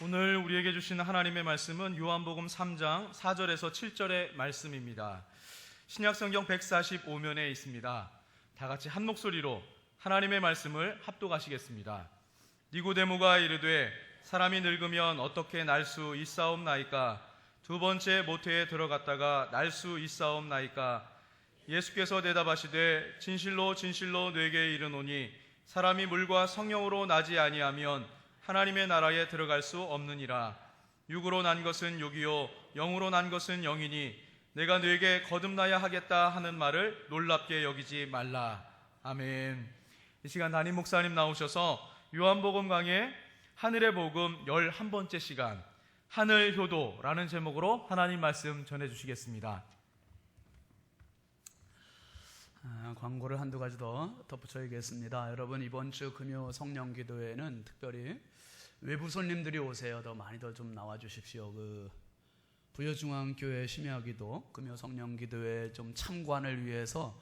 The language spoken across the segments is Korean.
오늘 우리에게 주신 하나님의 말씀은 요한복음 3장 4절에서 7절의 말씀입니다. 신약성경 145면에 있습니다. 다 같이 한 목소리로 하나님의 말씀을 합독하시겠습니다. 니고데모가 이르되 사람이 늙으면 어떻게 날 수 있사옵나이까? 두 번째 모태에 들어갔다가 날 수 있사옵나이까? 예수께서 대답하시되 진실로 진실로 네게 이르노니 사람이 물과 성령으로 나지 아니하면 하나님의 나라에 들어갈 수 없느니라. 육으로 난 것은 육이요 영으로 난 것은 영이니 내가 네게 거듭나야 하겠다 하는 말을 놀랍게 여기지 말라. 아멘. 이 시간 담임 목사님 나오셔서 요한복음 강의 하늘의 복음 11번째 시간 하늘 효도라는 제목으로 하나님 말씀 전해주시겠습니다. 광고를 한두 가지 더 덧붙여야겠습니다. 여러분, 이번 주 금요 성령 기도회는 특별히 외부 손님들이 오세요. 더 많이 더 좀 나와 주십시오. 부여중앙교회 심야기도 금요 성령 기도회 좀 참관을 위해서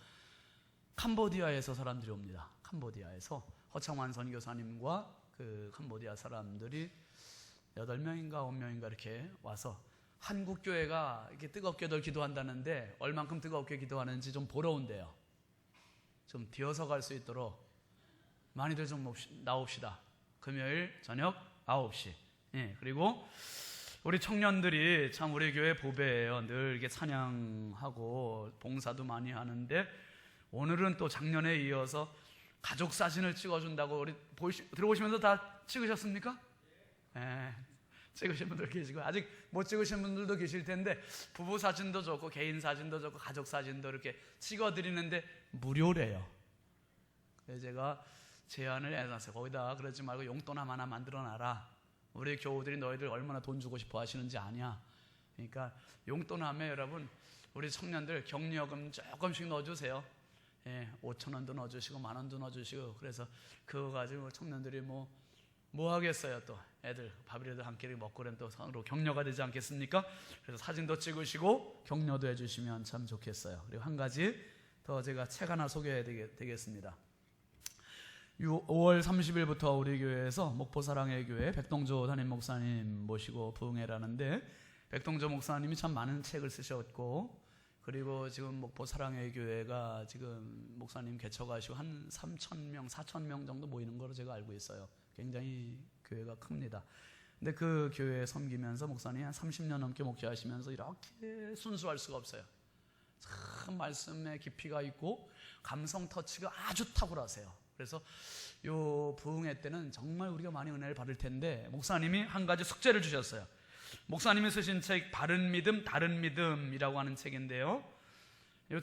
캄보디아에서 사람들이 옵니다. 캄보디아에서 허창환 선교사님과 캄보디아 사람들이 8명인가 9명인가 이렇게 와서 한국 교회가 이렇게 뜨겁게들 기도한다는데 얼만큼 뜨겁게 기도하는지 좀 보러 온대요. 좀 뒤어서 갈 수 있도록 많이들 좀 나옵시다. 금요일 저녁 9시. 그리고 우리 청년들이 참 우리 교회 보배예요. 늘 이렇게 찬양하고 봉사도 많이 하는데 오늘은 또 작년에 이어서 가족 사진을 찍어준다고 우리 들어오시면서 다 찍으셨습니까? 찍으신 분들 계시고 아직 못 찍으신 분들도 계실 텐데 부부 사진도 좋고 개인 사진도 좋고 가족 사진도 이렇게 찍어드리는데 무료래요. 그래서 제가 제안을 해놨어요. 거기다 그러지 말고 용돈 하나 만들어놔라. 우리 교우들이 너희들 얼마나 돈 주고 싶어 하시는지 아냐. 그러니까 용돈 하면 여러분 우리 청년들 격려금 조금씩 넣어주세요. 5,000원도 넣어주시고 10,000원도 넣어주시고 그래서 그거 가지고 청년들이 뭐 하겠어요. 또 애들 밥이라도 한 끼 먹고 그러면 또 서로 격려가 되지 않겠습니까? 그래서 사진도 찍으시고 격려도 해주시면 참 좋겠어요. 그리고 한 가지 더 제가 책 하나 소개해야 되겠습니다. 5월 30일부터 우리 교회에서 목포사랑의 교회 백동조 담임 목사님 모시고 부흥회라는데 백동조 목사님이 참 많은 책을 쓰셨고 그리고 지금 목포사랑의 교회가 지금 목사님 개척하시고 한 3,000명, 4,000명 정도 모이는 걸로 제가 알고 있어요. 굉장히 교회가 큽니다. 근데 그 교회에 섬기면서 목사님이 한 30년 넘게 목회하시면서 이렇게 순수할 수가 없어요. 참 말씀에 깊이가 있고 감성 터치가 아주 탁월하세요. 그래서 요 부흥회 때는 정말 우리가 많이 은혜를 받을 텐데 목사님이 한 가지 숙제를 주셨어요. 목사님이 쓰신 책 바른 믿음 다른 믿음이라고 하는 책인데요. 이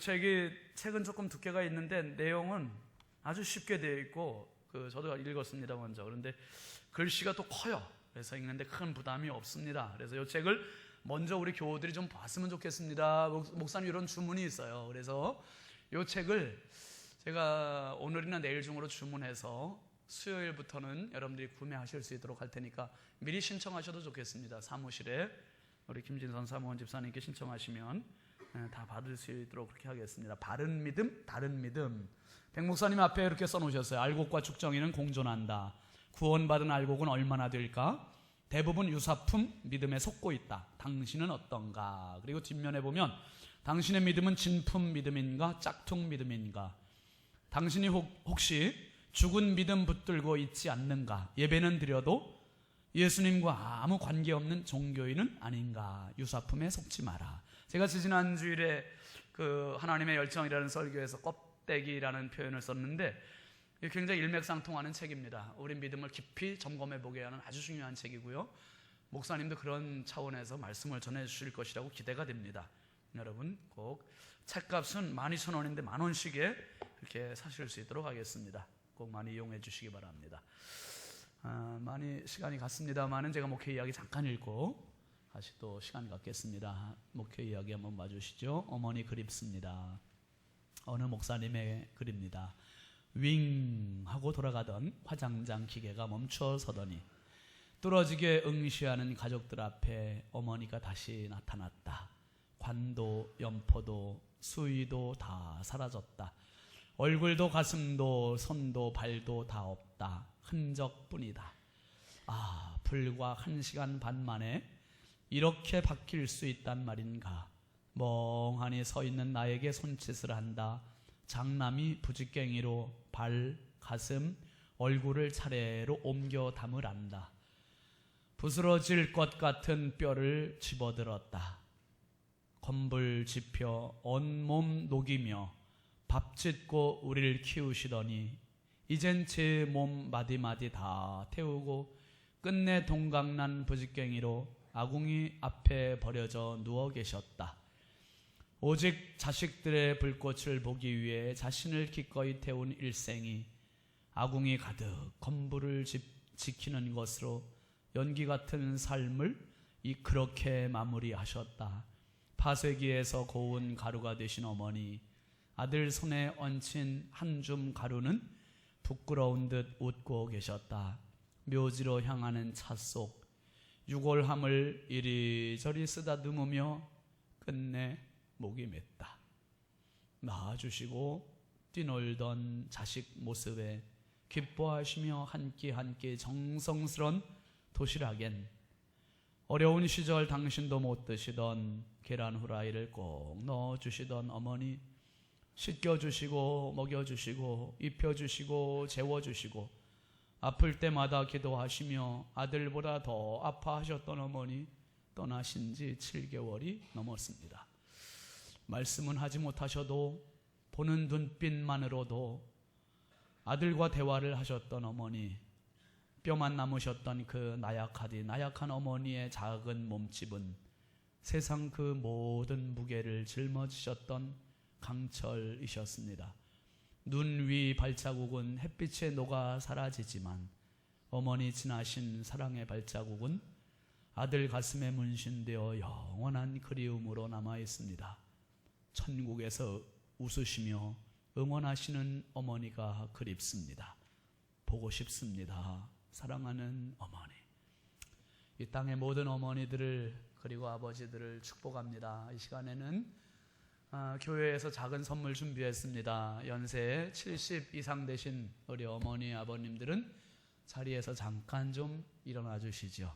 책은 조금 두께가 있는데 내용은 아주 쉽게 되어 있고 저도 읽었습니다 먼저. 그런데 글씨가 또 커요. 그래서 읽는데 큰 부담이 없습니다. 그래서 이 책을 먼저 우리 교우들이 좀 봤으면 좋겠습니다. 목사님 이런 주문이 있어요. 그래서 이 책을 제가 오늘이나 내일 중으로 주문해서 수요일부터는 여러분들이 구매하실 수 있도록 할 테니까 미리 신청하셔도 좋겠습니다. 사무실에 우리 김진선 사무원 집사님께 신청하시면 다 받을 수 있도록 그렇게 하겠습니다. 바른 믿음, 다른 믿음. 백 목사님 앞에 이렇게 써놓으셨어요. 알곡과 죽정이는 공존한다. 구원받은 알곡은 얼마나 될까? 대부분 유사품 믿음에 속고 있다. 당신은 어떤가? 그리고 뒷면에 보면 당신의 믿음은 진품 믿음인가? 짝퉁 믿음인가? 당신이 혹시 죽은 믿음 붙들고 있지 않는가? 예배는 드려도 예수님과 아무 관계없는 종교인은 아닌가? 유사품에 속지 마라. 제가 지난 주일에 하나님의 열정이라는 설교에서 껍데기라는 표현을 썼는데 굉장히 일맥상통하는 책입니다. 우리 믿음을 깊이 점검해 보게 하는 아주 중요한 책이고요. 목사님도 그런 차원에서 말씀을 전해 주실 것이라고 기대가 됩니다. 여러분 꼭 책값은 12,000원인데 10,000원씩에 이렇게 사실 수 있도록 하겠습니다. 꼭 많이 이용해 주시기 바랍니다. 많이 시간이 갔습니다만은 제가 목회 이야기 잠깐 읽고 다시 또 시간 갖겠습니다. 목회 이야기 한번 봐주시죠. 어머니 그립습니다. 어느 목사님의 글입니다. 윙 하고 돌아가던 화장장 기계가 멈춰 서더니 뚫어지게 응시하는 가족들 앞에 어머니가 다시 나타났다. 관도 연포도 수의도 다 사라졌다. 얼굴도 가슴도 손도 발도 다 없다. 흔적뿐이다. 불과 1시간 반 만에 이렇게 바뀔 수 있단 말인가. 멍하니 서 있는 나에게 손짓을 한다. 장남이 부직갱이로 발, 가슴, 얼굴을 차례로 옮겨 담으란다. 부스러질 것 같은 뼈를 집어들었다. 건불 지펴 온몸 녹이며 밥 짓고 우리를 키우시더니 이젠 제 몸 마디마디 다 태우고 끝내 동강난 부직갱이로 아궁이 앞에 버려져 누워 계셨다. 오직 자식들의 불꽃을 보기 위해 자신을 기꺼이 태운 일생이 아궁이 가득 건불을 지키는 것으로 연기 같은 삶을 그렇게 마무리하셨다. 파쇄기에서 고운 가루가 되신 어머니, 아들 손에 얹힌 한 줌 가루는 부끄러운 듯 웃고 계셨다. 묘지로 향하는 차 속 유골함을 이리저리 쓰다듬으며 끝내 목이 맸다. 낳아주시고 뛰놀던 자식 모습에 기뻐하시며 한 끼 한 끼 정성스런 도시락엔 어려운 시절 당신도 못 드시던 계란 후라이를 꼭 넣어주시던 어머니, 씻겨주시고 먹여주시고 입혀주시고 재워주시고 아플 때마다 기도하시며 아들보다 더 아파하셨던 어머니 떠나신 지 7개월이 넘었습니다. 말씀은 하지 못하셔도 보는 눈빛만으로도 아들과 대화를 하셨던 어머니, 뼈만 남으셨던 그 나약한 어머니의 작은 몸집은 세상 그 모든 무게를 짊어지셨던 강철이셨습니다. 눈 위 발자국은 햇빛에 녹아 사라지지만 어머니 지나신 사랑의 발자국은 아들 가슴에 문신되어 영원한 그리움으로 남아 있습니다. 천국에서 웃으시며 응원하시는 어머니가 그립습니다. 보고 싶습니다. 사랑하는 어머니. 이 땅의 모든 어머니들을 그리고 아버지들을 축복합니다. 이 시간에는 교회에서 작은 선물 준비했습니다. 연세 70 이상 되신 우리 어머니 아버님들은 자리에서 잠깐 좀 일어나 주시죠.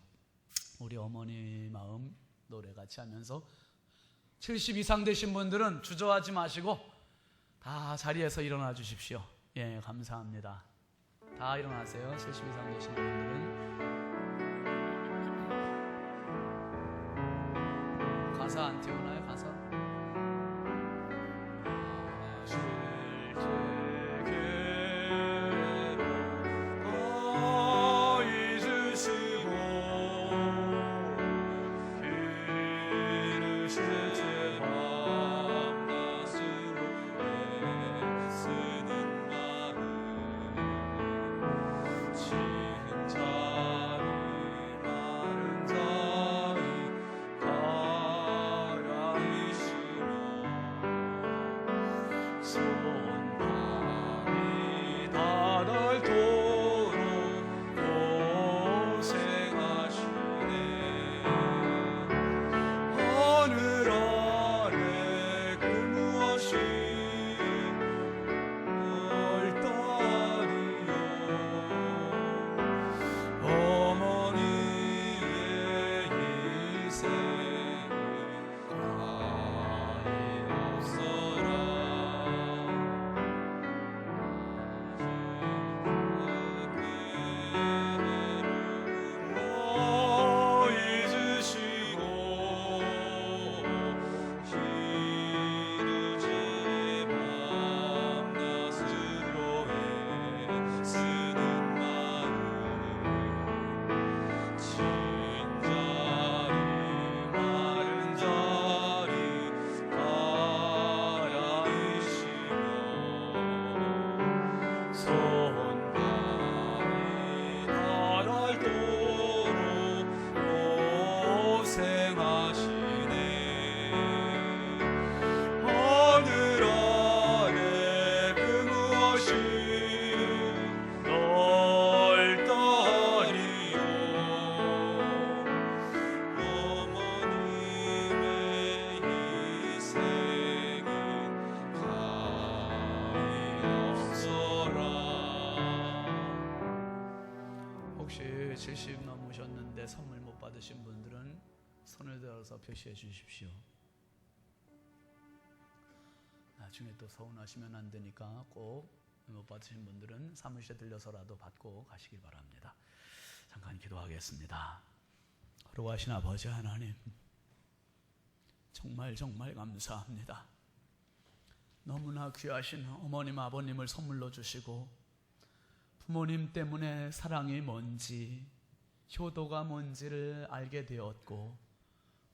우리 어머니 마음 노래 같이 하면서 70 이상 되신 분들은 주저하지 마시고 다 자리에서 일어나 주십시오. 예, 감사합니다. 다 일어나세요. 70 이상 되신 분들은. 가사 안 띄우나요? 가사? 혹시 70 넘으셨는데 선물 못 받으신 분들은 손을 들어서 표시해 주십시오. 나중에 또 서운하시면 안 되니까 꼭 못 받으신 분들은 사무실에 들려서라도 받고 가시길 바랍니다. 잠깐 기도하겠습니다. 거룩하신 아버지 하나님, 정말 감사합니다. 너무나 귀하신 어머님 아버님을 선물로 주시고 부모님 때문에 사랑이 뭔지, 효도가 뭔지를 알게 되었고,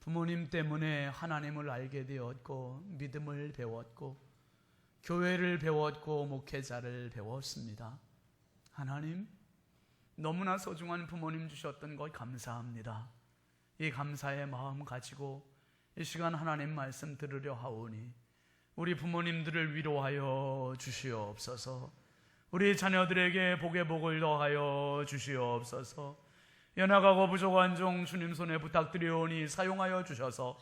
부모님 때문에 하나님을 알게 되었고, 믿음을 배웠고, 교회를 배웠고, 목회자를 배웠습니다. 하나님, 너무나 소중한 부모님 주셨던 것 감사합니다. 이 감사의 마음 가지고 이 시간 하나님 말씀 들으려 하오니 우리 부모님들을 위로하여 주시옵소서. 우리 자녀들에게 복의 복을 더하여 주시옵소서. 연약하고 부족한 종 주님 손에 부탁드리오니 사용하여 주셔서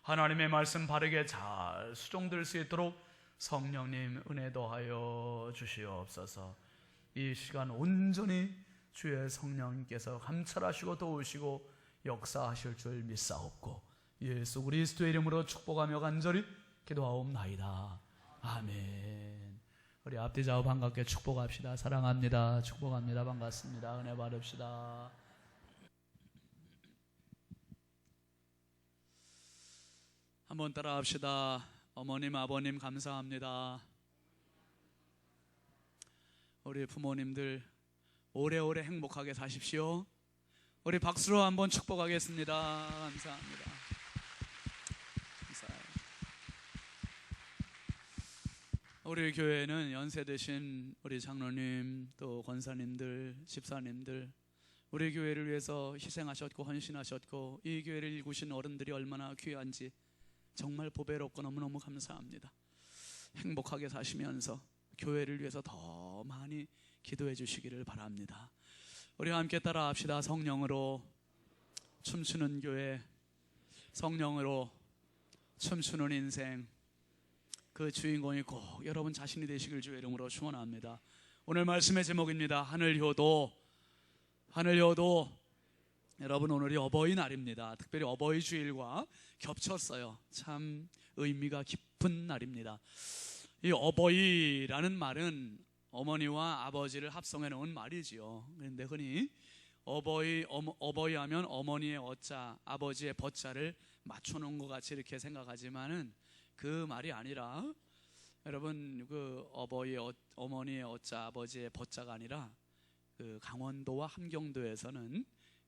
하나님의 말씀 바르게 잘 수종될 수 있도록 성령님 은혜 더하여 주시옵소서. 이 시간 온전히 주의 성령님께서 감찰하시고 도우시고 역사하실 줄 믿사옵고 예수 그리스도의 이름으로 축복하며 간절히 기도하옵나이다. 아멘. 우리 앞뒤 좌우 반갑게 축복합시다. 사랑합니다. 축복합니다. 반갑습니다. 은혜 받읍시다. 한번 따라합시다. 어머님 아버님 감사합니다. 우리 부모님들 오래오래 행복하게 사십시오. 우리 박수로 한번 축복하겠습니다. 감사합니다. 감사해요. 우리 교회는 연세 드신 우리 장로님 또 권사님들 집사님들 우리 교회를 위해서 희생하셨고 헌신하셨고 이 교회를 일구신 어른들이 얼마나 귀한지 정말 보배롭고 너무너무 감사합니다. 행복하게 사시면서 교회를 위해서 더 많이 기도해 주시기를 바랍니다. 우리 함께 따라합시다. 성령으로 춤추는 교회, 성령으로 춤추는 인생, 그 주인공이 꼭 여러분 자신이 되시길 주의 이름으로 축원합니다. 오늘 말씀의 제목입니다. 하늘효도. 하늘효도. 여러분 오늘이 어버이날입니다. 특별히 어버이 주일과 겹쳤어요. 참 의미가 깊은 날입니다. 이 어버이라는 말은 어머니와 아버지를 합성해 놓은 말이지요. 그런데 흔히 어버이 하면 어머니의 어자, 아버지의 버자를 맞춰 놓은 것 같이 이렇게 생각하지만은 그 말이 아니라 여러분 그 어머니의 어자, 아버지의 버자가 아니라 그 강원도와 함경도에서는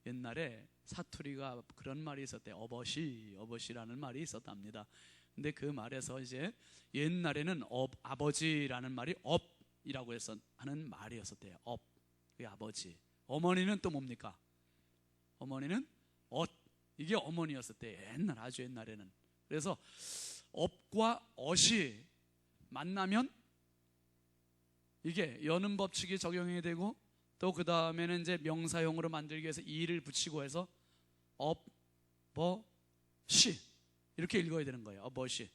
옛날에 사투리가 그런 말이 있었대요. 어버시라는 말이 있었답니다. 근데 그 말에서 이제 옛날에는 아버지라는 말이 업이라고 해서 하는 말이었었대요. 업, 그 아버지. 어머니는 또 뭡니까? 어머니는 이게 어머니였었대요. 아주 옛날에는. 그래서 업과 엇이 만나면 이게 여는 법칙이 적용이 되고 또 그 다음에는 이제 명사형으로 만들기 위해서 이를 붙이고 해서 어버시 이렇게 읽어야 되는 거예요. 어버시.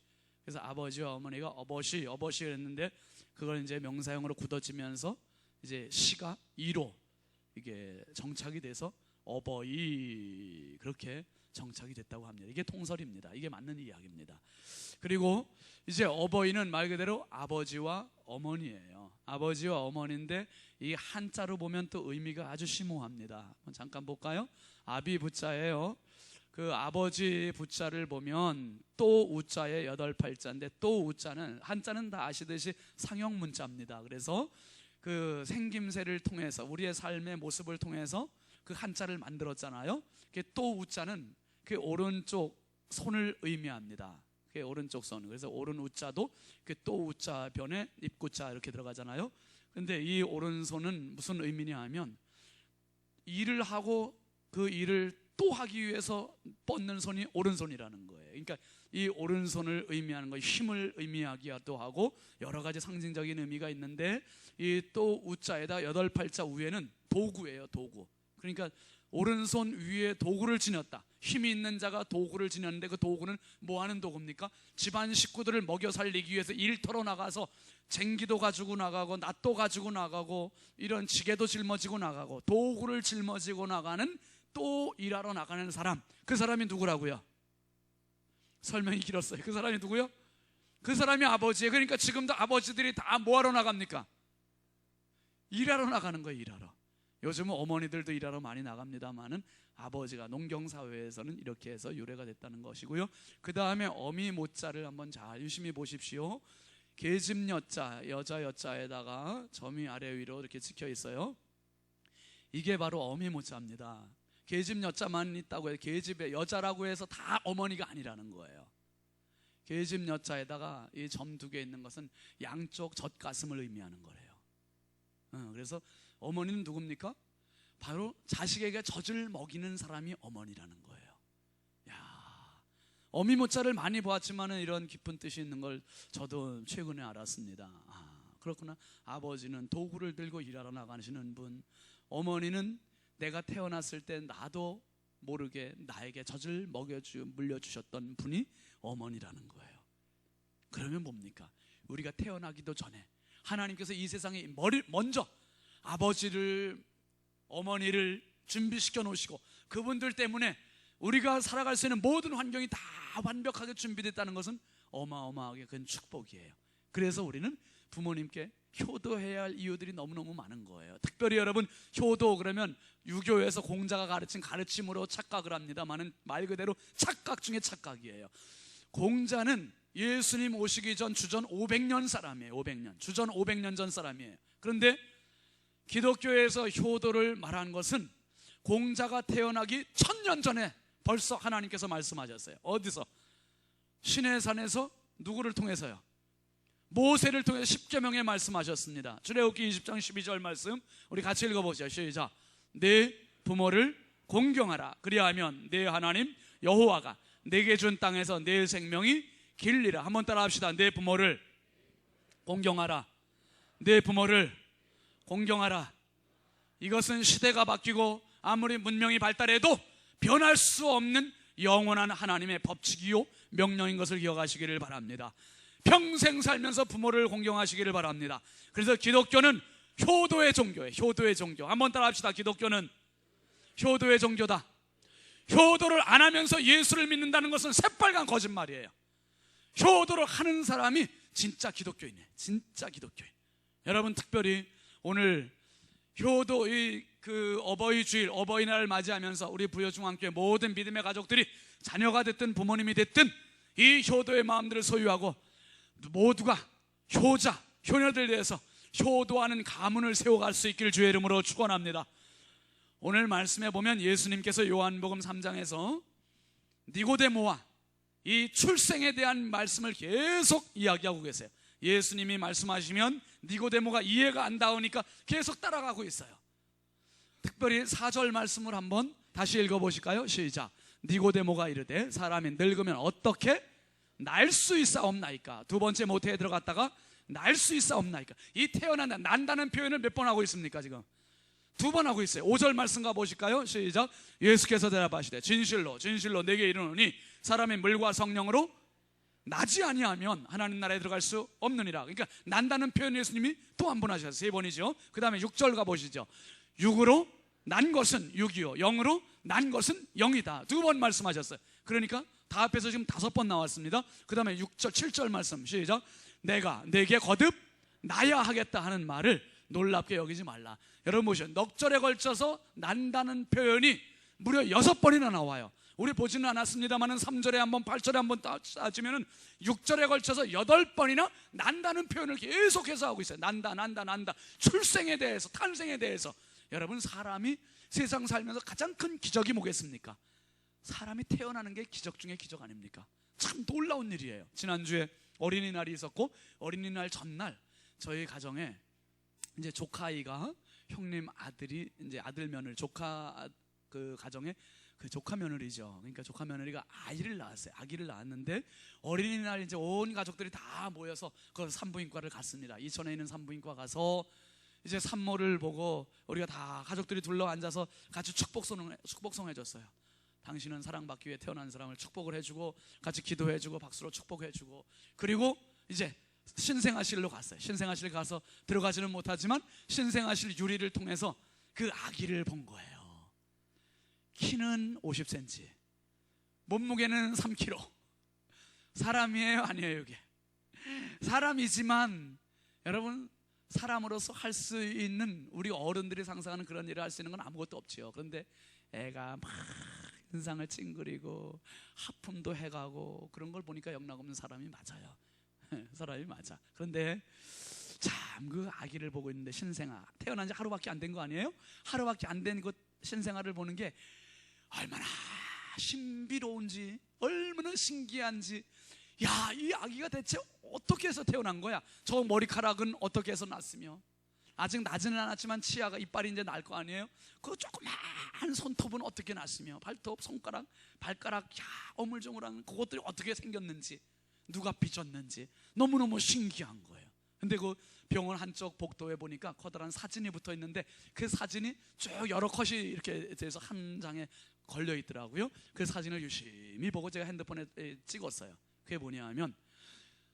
그래서 아버지와 어머니가 어버시 그랬는데 그걸 이제 명사형으로 굳어지면서 이제 시가 이로 이게 정착이 돼서 어버이 그렇게 정착이 됐다고 합니다. 이게 통설입니다. 이게 맞는 이야기입니다. 그리고 이제 어버이는 말 그대로 아버지와 어머니예요. 아버지와 어머니인데 이 한자로 보면 또 의미가 아주 심오합니다. 잠깐 볼까요? 아비 부자예요. 그 아버지 부자를 보면 또 우자의 8팔자인데 또 우자는 한자는 다 아시듯이 상형 문자입니다. 그래서 그 생김새를 통해서 우리의 삶의 모습을 통해서 그 한자를 만들었잖아요. 또 우자는 그 오른쪽 손을 의미합니다. 그 오른쪽 손. 그래서 오른 우자도 그 또 우자 변에 입구자 이렇게 들어가잖아요. 근데 이 오른손은 무슨 의미냐 하면 일을 하고 그 일을 또 하기 위해서 뻗는 손이 오른손이라는 거예요. 그러니까 이 오른손을 의미하는 거 힘을 의미하기도 하고 여러 가지 상징적인 의미가 있는데 이 또 우자에다 8팔자 위에는 도구예요. 도구. 그러니까 오른손 위에 도구를 지녔다. 힘이 있는 자가 도구를 지녔는데 그 도구는 뭐 하는 도구입니까? 집안 식구들을 먹여 살리기 위해서 일터로 나가서 쟁기도 가지고 나가고 낫도 가지고 나가고 이런 지게도 짊어지고 나가고 도구를 짊어지고 나가는 또 일하러 나가는 사람. 그 사람이 누구라고요? 설명이 길었어요. 그 사람이 누구요? 그 사람이 아버지예요. 그러니까 지금도 아버지들이 다 뭐하러 나갑니까? 일하러 나가는 거예요. 일하러. 요즘은 어머니들도 일하러 많이 나갑니다만은 아버지가 농경사회에서는 이렇게 해서 유래가 됐다는 것이고요. 그 다음에 어미 모자를 한번 잘 유심히 보십시오. 계집 여자, 여자 여자에다가 점이 아래 위로 이렇게 찍혀 있어요. 이게 바로 어미 모자입니다. 계집 여자만 있다고 해서 계집의 여자라고 해서 다 어머니가 아니라는 거예요. 계집 여자에다가 이 점 2개 있는 것은 양쪽 젖가슴을 의미하는 거래요. 그래서 어머니는 누굽니까? 바로 자식에게 젖을 먹이는 사람이 어머니라는 거예요. 야, 어미 모자를 많이 보았지만은 이런 깊은 뜻이 있는 걸 저도 최근에 알았습니다. 그렇구나. 아버지는 도구를 들고 일하러 나가시는 분, 어머니는 내가 태어났을 때 나도 모르게 나에게 젖을 물려주셨던 분이 어머니라는 거예요. 그러면 뭡니까? 우리가 태어나기도 전에 하나님께서 이 세상에 먼저 아버지를, 어머니를 준비시켜 놓으시고 그분들 때문에 우리가 살아갈 수 있는 모든 환경이 다 완벽하게 준비됐다는 것은 어마어마하게 큰 축복이에요. 그래서 우리는 부모님께 효도해야 할 이유들이 너무너무 많은 거예요. 특별히 여러분, 효도 그러면 유교에서 공자가 가르친 가르침으로 착각을 합니다만은 말 그대로 착각 중에 착각이에요. 공자는 예수님 오시기 전 주전 500년 사람이에요. 500년. 주전 500년 전 사람이에요. 그런데 기독교에서 효도를 말한 것은 공자가 태어나기 1000년 전에 벌써 하나님께서 말씀하셨어요. 어디서? 시내산에서 누구를 통해서요? 모세를 통해서 십계명에 말씀하셨습니다. 출애굽기 20장 12절 말씀 우리 같이 읽어보죠. 시작. 내 부모를 공경하라. 그리하면 내 하나님 여호와가 내게 준 땅에서 내 생명이 길리라. 한번 따라 합시다. 내 부모를 공경하라. 내 부모를 공경하라. 이것은 시대가 바뀌고 아무리 문명이 발달해도 변할 수 없는 영원한 하나님의 법칙이요 명령인 것을 기억하시기를 바랍니다. 평생 살면서 부모를 공경하시기를 바랍니다. 그래서 기독교는 효도의 종교예요. 효도의 종교. 한번 따라 합시다. 기독교는 효도의 종교다. 효도를 안 하면서 예수를 믿는다는 것은 새빨간 거짓말이에요. 효도를 하는 사람이 진짜 기독교인이에요. 진짜 기독교인. 여러분, 특별히 오늘 효도 어버이 주일, 어버이날을 맞이하면서 우리 부여중앙교회 모든 믿음의 가족들이 자녀가 됐든 부모님이 됐든 이 효도의 마음들을 소유하고 모두가 효자, 효녀들 대해서 효도하는 가문을 세워갈 수 있기를 주의 이름으로 축원합니다. 오늘 말씀에 보면 예수님께서 요한복음 3장에서 니고데모와 이 출생에 대한 말씀을 계속 이야기하고 계세요. 예수님이 말씀하시면 니고데모가 이해가 안 닿으니까 계속 따라가고 있어요. 특별히 4절 말씀을 한번 다시 읽어보실까요? 시작. 니고데모가 이르되 사람이 늙으면 어떻게 날 수 있사옵나이까. 두 번째 모태에 들어갔다가 날 수 있사옵나이까. 이 태어난다, 난다는 표현을 몇 번 하고 있습니까? 지금 2번 하고 있어요. 5절 말씀 가보실까요? 시작. 예수께서 대답하시되 진실로 진실로 내게 이르노니 사람이 물과 성령으로 나지 아니하면 하나님 나라에 들어갈 수 없느니라. 그러니까 난다는 표현 예수님이 또 한 번 하셨어요. 3번이죠. 그 다음에 6절 가보시죠. 육으로 난 것은 육이요 영으로 난 것은 영이다. 2번 말씀하셨어요. 그러니까 다 합해서 지금 5번 나왔습니다. 그 다음에 6절 7절 말씀 시작. 내가 내게 거듭 나야 하겠다 하는 말을 놀랍게 여기지 말라. 여러분 보시죠. 넉 절에 걸쳐서 난다는 표현이 무려 6번이나 나와요. 우리 보지는 않았습니다만 3절에 한번 8절에 한번 따지면 6절에 걸쳐서 8번이나 난다는 표현을 계속해서 하고 있어요. 난다 난다 난다. 출생에 대해서, 탄생에 대해서. 여러분, 사람이 세상 살면서 가장 큰 기적이 뭐겠습니까? 사람이 태어나는 게 기적 중에 기적 아닙니까? 참 놀라운 일이에요. 지난주에 어린이날이 있었고 어린이날 전날 저희 가정에 이제 조카 아이가 형님 아들이 이제 아들 며느리 조카 그 가정에 그 조카 며느리죠. 그러니까 조카 며느리가 아기를 낳았는데 어린이날 이제 온 가족들이 다 모여서 그 산부인과를 갔습니다. 이천에 있는 산부인과 가서 이제 산모를 보고 우리가 다 가족들이 둘러 앉아서 같이 축복성 해줬어요. 당신은 사랑받기 위해 태어난 사람을 축복을 해주고 같이 기도해주고 박수로 축복해주고, 그리고 이제 신생아실로 갔어요. 신생아실 가서 들어가지는 못하지만 신생아실 유리를 통해서 그 아기를 본 거예요. 키는 50cm, 몸무게는 3kg. 사람이에요 아니에요? 이게 사람이지만 여러분, 사람으로서 할 수 있는, 우리 어른들이 상상하는 그런 일을 할 수 있는 건 아무것도 없지요. 그런데 애가 막 인상을 찡그리고 하품도 해가고 그런 걸 보니까 영락없는 사람이 맞아요. 사람이 맞아. 그런데 참 그 아기를 보고 있는데, 신생아 태어난 지 하루밖에 안 된 거 아니에요? 하루밖에 안 된 그 신생아를 보는 게 얼마나 신비로운지, 얼마나 신기한지. 야, 이 아기가 대체 어떻게 해서 태어난 거야? 저 머리카락은 어떻게 해서 났으며, 아직 나지는 않았지만 치아가 이빨이 이제 날 거 아니에요? 그 조그만 손톱은 어떻게 났으며 발톱, 손가락, 발가락, 어물조물한 그것들이 어떻게 생겼는지, 누가 빚었는지 너무너무 신기한 거예요. 근데 그 병원 한쪽 복도에 보니까 커다란 사진이 붙어 있는데 그 사진이 쭉 여러 컷이 이렇게 돼서 한 장에 걸려 있더라고요. 그 사진을 유심히 보고 제가 핸드폰에 찍었어요. 그게 뭐냐 하면,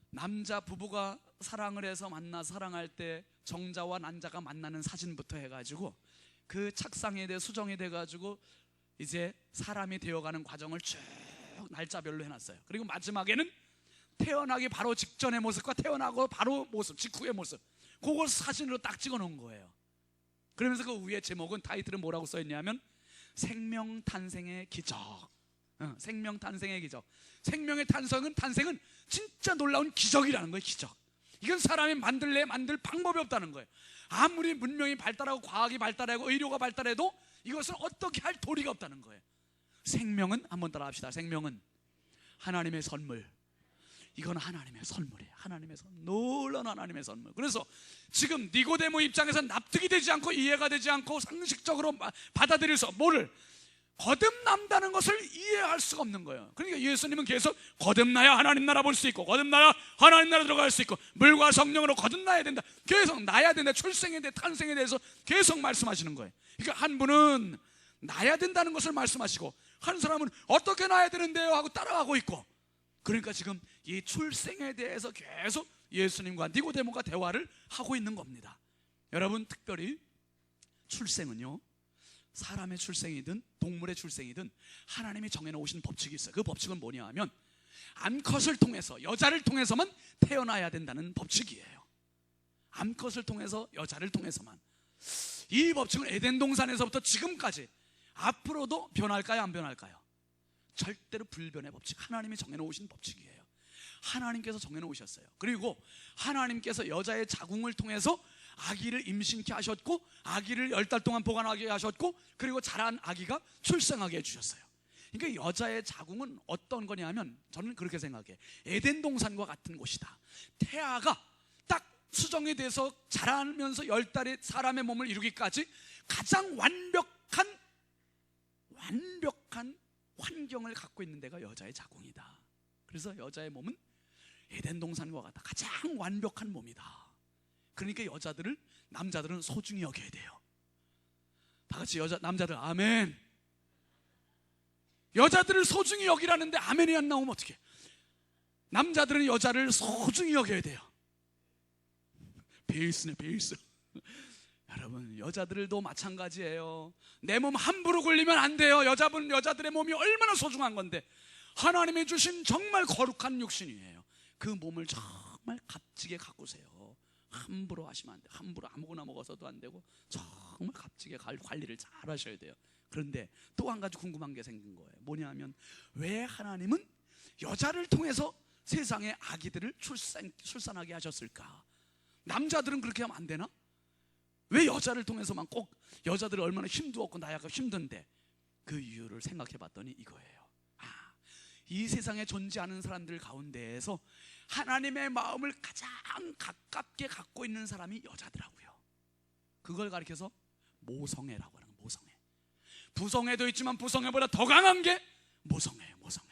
남자 부부가 사랑을 해서 만나 사랑할 때 정자와 난자가 만나는 사진부터 해가지고 그 착상에 대해 수정이 돼가지고 이제 사람이 되어가는 과정을 쭉 날짜별로 해놨어요. 그리고 마지막에는 태어나기 바로 직전의 모습과 태어나고 바로 모습, 직후의 모습, 그걸 사진으로 딱 찍어 놓은 거예요. 그러면서 그 위에 제목은, 타이틀은 뭐라고 써 있냐면 생명 탄생의 기적. 생명 탄생의 기적. 생명의 탄생은 진짜 놀라운 기적이라는 거예요. 기적. 이건 사람이 만들 방법이 없다는 거예요. 아무리 문명이 발달하고 과학이 발달하고 의료가 발달해도 이것은 어떻게 할 도리가 없다는 거예요. 생명은, 한번 따라 합시다. 생명은 하나님의 선물. 이건 하나님의 선물이에요. 하나님의 선물, 놀라운 하나님의 선물. 그래서 지금 니고데모 입장에서 납득이 되지 않고 이해가 되지 않고 상식적으로 받아들여서 뭐를 거듭난다는 것을 이해할 수가 없는 거예요. 그러니까 예수님은 계속 거듭나야 하나님 나라 볼 수 있고, 거듭나야 하나님 나라 들어갈 수 있고, 물과 성령으로 거듭나야 된다, 계속 나야 된다, 출생에 대해 탄생에 대해서 계속 말씀하시는 거예요. 그러니까 한 분은 나야 된다는 것을 말씀하시고, 한 사람은 어떻게 나야 되는데요 하고 따라가고 있고. 그러니까 지금 이 출생에 대해서 계속 예수님과 니고데모가 대화를 하고 있는 겁니다. 여러분, 특별히 출생은요, 사람의 출생이든 동물의 출생이든 하나님이 정해놓으신 법칙이 있어요. 그 법칙은 뭐냐 하면 암컷을 통해서, 여자를 통해서만 태어나야 된다는 법칙이에요. 암컷을 통해서, 여자를 통해서만. 이 법칙은 에덴 동산에서부터 지금까지 앞으로도 변할까요, 안 변할까요? 절대로 불변의 법칙, 하나님이 정해놓으신 법칙이에요. 하나님께서 정해놓으셨어요. 그리고 하나님께서 여자의 자궁을 통해서 아기를 임신케 하셨고, 아기를 10달 동안 보관하게 하셨고, 그리고 자란 아기가 출생하게 해주셨어요. 그러니까 여자의 자궁은 어떤 거냐면, 저는 그렇게 생각해요. 에덴 동산과 같은 곳이다. 태아가 딱 수정이 돼서 자라면서 10달의 사람의 몸을 이루기까지 가장 완벽한 환경을 갖고 있는 데가 여자의 자궁이다. 그래서 여자의 몸은 에덴 동산과 같다. 가장 완벽한 몸이다. 그러니까 남자들은 소중히 여겨야 돼요. 다 같이 남자들 아멘. 여자들을 소중히 여기라는데 아멘이 안 나오면 어떡해? 남자들은 여자를 소중히 여겨야 돼요. 베이스네, 베이스. 여러분, 여자들도 마찬가지예요. 내 몸 함부로 굴리면 안 돼요. 여자들의 몸이 얼마나 소중한 건데, 하나님이 주신 정말 거룩한 육신이에요. 그 몸을 정말 값지게 가꾸세요. 함부로 하시면 안 돼요. 함부로 아무거나 먹어서도 안 되고, 정말 값지게 관리를 잘 하셔야 돼요. 그런데 또 한 가지 궁금한 게 생긴 거예요. 뭐냐면, 왜 하나님은 여자를 통해서 세상에 아기들을 출산하게 하셨을까? 남자들은 그렇게 하면 안 되나? 왜 여자를 통해서만, 꼭 여자들이 얼마나 힘도 없고 나야가 힘든데? 그 이유를 생각해 봤더니 이거예요. 이 세상에 존재하는 사람들 가운데에서 하나님의 마음을 가장 가깝게 갖고 있는 사람이 여자더라고요. 그걸 가리켜서 모성애라고 하는 거예요. 모성애. 부성애도 있지만 부성애보다 더 강한 게 모성애예요. 모성애.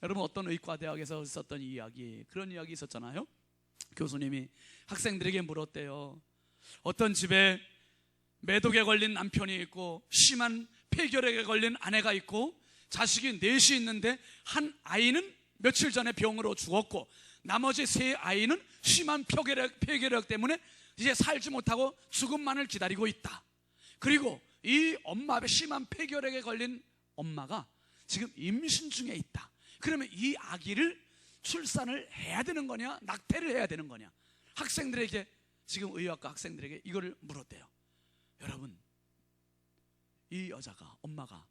여러분, 어떤 의과대학에서 있었던 이야기, 그런 이야기 있었잖아요. 교수님이 학생들에게 물었대요. 어떤 집에 매독에 걸린 남편이 있고, 심한 폐결핵에 걸린 아내가 있고, 자식이 넷이 있는데 한 아이는 며칠 전에 병으로 죽었고, 나머지 세 아이는 심한 폐결핵 때문에 이제 살지 못하고 죽음만을 기다리고 있다. 그리고 이 심한 폐결핵에 걸린 엄마가 지금 임신 중에 있다. 그러면 이 아기를 출산을 해야 되는 거냐, 낙태를 해야 되는 거냐? 학생들에게, 지금 의학과 학생들에게 이거를 물었대요. 여러분, 이 여자가, 엄마가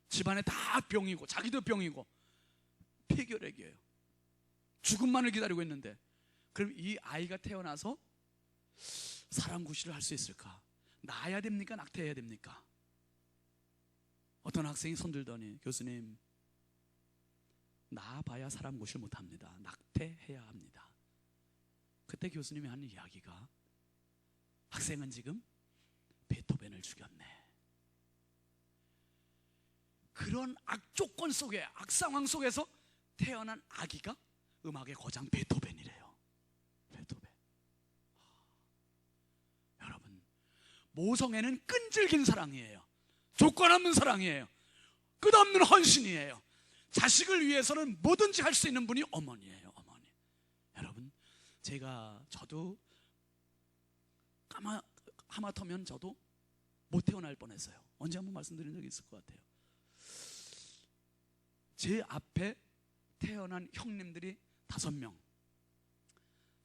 집안에 다 병이고, 자기도 병이고, 폐결핵이에요. 죽음만을 기다리고 있는데, 그럼 이 아이가 태어나서 사람 구실을 할 수 있을까? 낳아야 됩니까? 낙태해야 됩니까? 어떤 학생이 손들더니, 교수님, 낳아봐야 사람 구실 못합니다. 낙태해야 합니다. 그때 교수님이 하는 이야기가 학생은 지금 베토벤을 죽였네. 그런 악조건 속에, 악상황 속에서 태어난 아기가 음악의 거장 베토벤이래요. 베토벤. 여러분, 모성애는 끈질긴 사랑이에요. 조건 없는 사랑이에요. 끝없는 헌신이에요. 자식을 위해서는 뭐든지 할 수 있는 분이 어머니예요. 어머니. 여러분, 저도 하마터면 저도 못 태어날 뻔했어요. 언제 한번 말씀드린 적이 있을 것 같아요. 제 앞에 태어난 형님들이 5명,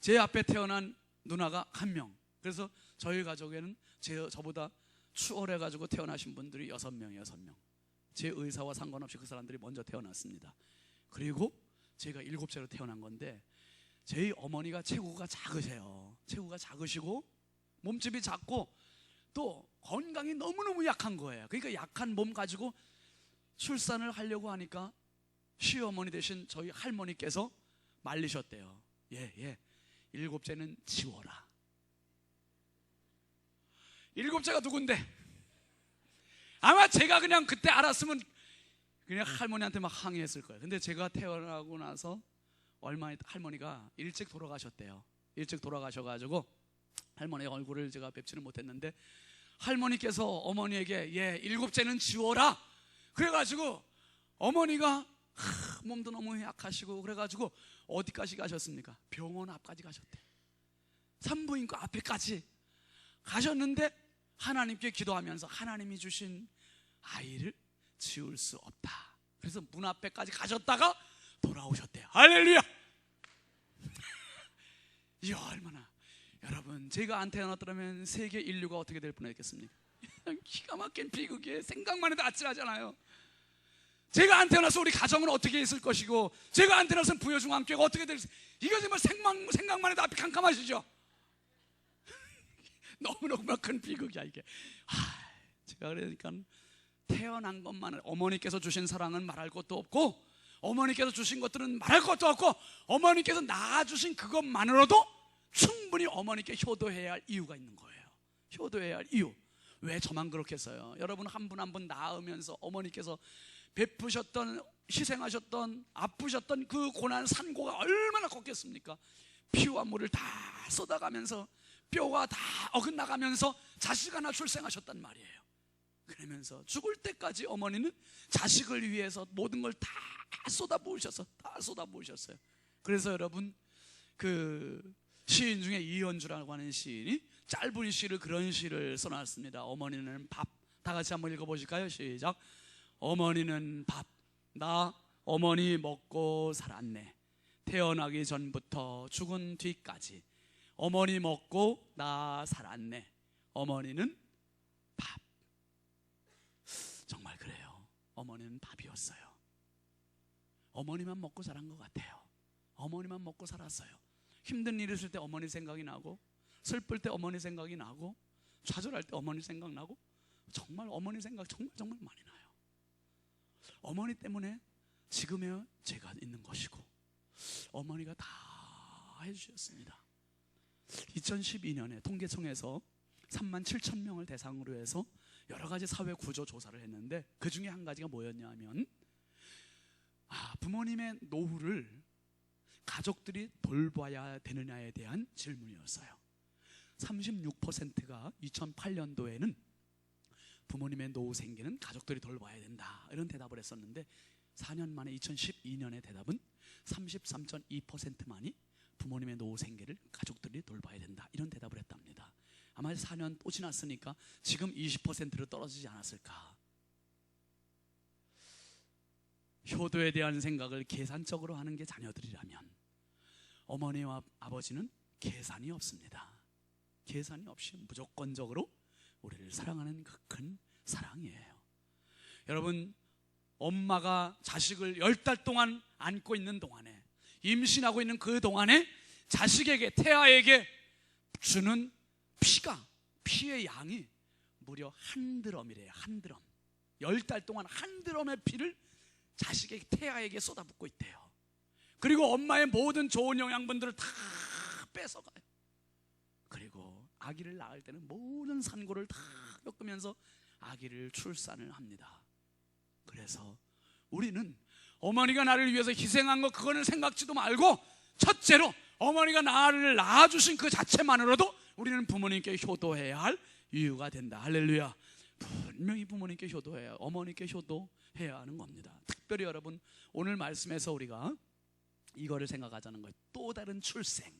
제 앞에 태어난 누나가 1명. 그래서 저희 가족에는 저보다 추월해가지고 태어나신 분들이 6명이에요. 6명. 제 의사와 상관없이 그 사람들이 먼저 태어났습니다. 그리고 제가 7째로 태어난 건데, 저희 어머니가 체구가 작으세요. 체구가 작으시고 몸집이 작고 또 건강이 너무너무 약한 거예요. 그러니까 약한 몸 가지고 출산을 하려고 하니까 시어머니 대신 저희 할머니께서 말리셨대요. 예, 7째는 지워라. 7째가 누군데? 아마 제가 그냥 그때 알았으면 그냥 할머니한테 막 항의했을 거예요. 근데 제가 태어나고 나서 얼마 있다 할머니가 일찍 돌아가셨대요. 일찍 돌아가셔가지고 할머니 얼굴을 제가 뵙지는 못했는데, 할머니께서 어머니에게 7째는 지워라 그래가지고 어머니가 몸도 너무 약하시고 그래가지고 어디까지 가셨습니까? 병원 앞까지 가셨대. 산부인과 앞에까지 가셨는데 하나님께 기도하면서 하나님이 주신 아이를 지울 수 없다. 그래서 문 앞에까지 가셨다가 돌아오셨대요. 할렐루야. 이야, 얼마나. 여러분, 제가 안 태어났더라면 세계 인류가 어떻게 될 뻔했겠습니까? 기가 막힌 비극이에요. 생각만 해도 아찔하잖아요. 제가 안 태어나서 우리 가정은 어떻게 있을 것이고, 제가 안 태어나서 부여중앙교회가 어떻게 될지, 이거 정말 생각만 해도 앞이 캄캄하시죠? 너무너무 큰 비극이야 이게. 제가 그러니까 태어난 것만을, 어머니께서 주신 사랑은 말할 것도 없고, 어머니께서 주신 것들은 말할 것도 없고, 어머니께서 낳아주신 그것만으로도 충분히 어머니께 효도해야 할 이유가 있는 거예요. 효도해야 할 이유. 왜 저만 그렇겠어요? 여러분, 한 분 한 분 낳으면서 어머니께서 베푸셨던, 희생하셨던, 아프셨던 그 고난 산고가 얼마나 컸겠습니까? 피와 물을 다 쏟아가면서 뼈가 다 어긋나가면서 자식 하나 출생하셨단 말이에요. 그러면서 죽을 때까지 어머니는 자식을 위해서 모든 걸 다 쏟아부으셨어요. 그래서 여러분, 그 시인 중에 이현주라고 하는 시인이 짧은 시를, 그런 시를 써놨습니다. 어머니는 밥. 다 같이 한번 읽어보실까요? 시작. 어머니는 밥. 나 어머니 먹고 살았네. 태어나기 전부터 죽은 뒤까지 어머니 먹고 나 살았네. 어머니는 밥. 정말 그래요. 어머니는 밥이었어요. 어머니만 먹고 자란 것 같아요. 어머니만 먹고 살았어요. 힘든 일 있을 때 어머니 생각이 나고, 슬플 때 어머니 생각이 나고, 좌절할 때 어머니 생각나고, 정말 어머니 생각 정말 많이 나요. 어머니 때문에 지금의 제가 있는 것이고, 어머니가 다 해주셨습니다. 2012년에 통계청에서 37,000명을 대상으로 해서 여러 가지 사회 구조 조사를 했는데, 그 중에 한 가지가 뭐였냐 하면, 부모님의 노후를 가족들이 돌봐야 되느냐에 대한 질문이었어요. 36%가 2008년도에는 부모님의 노후 생기는 가족들이 돌봐야 된다, 이런 대답을 했었는데, 4년 만에 2012년의 대답은 33.2%만이 부모님의 노후 생계를 가족들이 돌봐야 된다, 이런 대답을 했답니다. 아마 4년 또 지났으니까 지금 20%로 떨어지지 않았을까. 효도에 대한 생각을 계산적으로 하는 게 자녀들이라면, 어머니와 아버지는 계산이 없습니다. 계산이 없이 무조건적으로 우리를 사랑하는 그 큰 사랑이에요. 여러분, 엄마가 자식을 10달 동안 안고 있는 동안에, 임신하고 있는 그 동안에 자식에게, 태아에게 주는 피의 양이 무려 1드럼이래요. 1드럼. 10달 동안 1드럼의 피를 자식에게, 태아에게 쏟아붓고 있대요. 그리고 엄마의 모든 좋은 영양분들을 다 뺏어가요. 그리고 아기를 낳을 때는 모든 산고를 다 겪으면서 아기를 출산을 합니다. 그래서 우리는 어머니가 나를 위해서 희생한 거 그거는 생각지도 말고, 첫째로 어머니가 나를 낳아주신 그 자체만으로도 우리는 부모님께 효도해야 할 이유가 된다. 할렐루야. 분명히 부모님께 효도해야, 어머니께 효도해야 하는 겁니다. 특별히 여러분, 오늘 말씀에서 우리가 이거를 생각하자는 거예요. 또 다른 출생.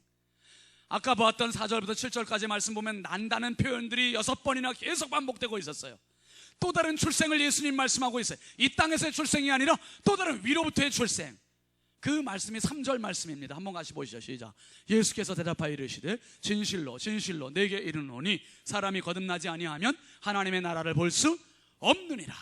아까 보았던 4절부터 7절까지 말씀 보면 난다는 표현들이 6번이나 계속 반복되고 있었어요. 또 다른 출생을 예수님 말씀하고 있어요. 이 땅에서의 출생이 아니라 또 다른 위로부터의 출생. 그 말씀이 3절 말씀입니다. 한번 같이 보시죠. 시작. 예수께서 대답하여 이르시되 진실로 진실로 내게 이르노니 사람이 거듭나지 아니하면 하나님의 나라를 볼 수 없느니라.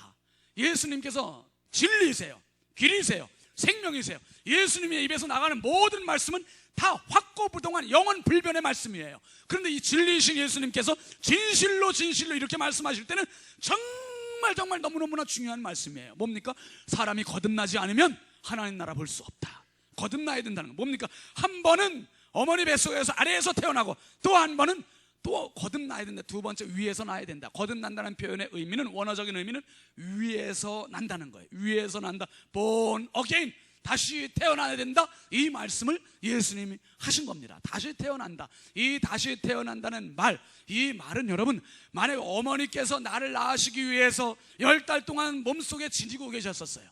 예수님께서 진리세요, 길이세요, 생명이세요. 예수님의 입에서 나가는 모든 말씀은 다 확고부동한 영원 불변의 말씀이에요. 그런데 이 진리이신 예수님께서 진실로 진실로 이렇게 말씀하실 때는 정말 너무너무나 중요한 말씀이에요. 뭡니까? 사람이 거듭나지 않으면 하나님 나라 볼 수 없다. 거듭나야 된다는 거 뭡니까? 한 번은 어머니 뱃속에서 아래에서 태어나고 또 한 번은 또 거듭나야 된다. 두 번째 위에서 나야 된다. 거듭난다는 표현의 의미는, 원어적인 의미는 위에서 난다는 거예요. 위에서 난다. born again. 다시 태어나야 된다. 이 말씀을 예수님이 하신 겁니다. 다시 태어난다. 이 다시 태어난다는 말, 이 말은 여러분, 만약 어머니께서 나를 낳으시기 위해서 10달 동안 몸속에 지니고 계셨었어요.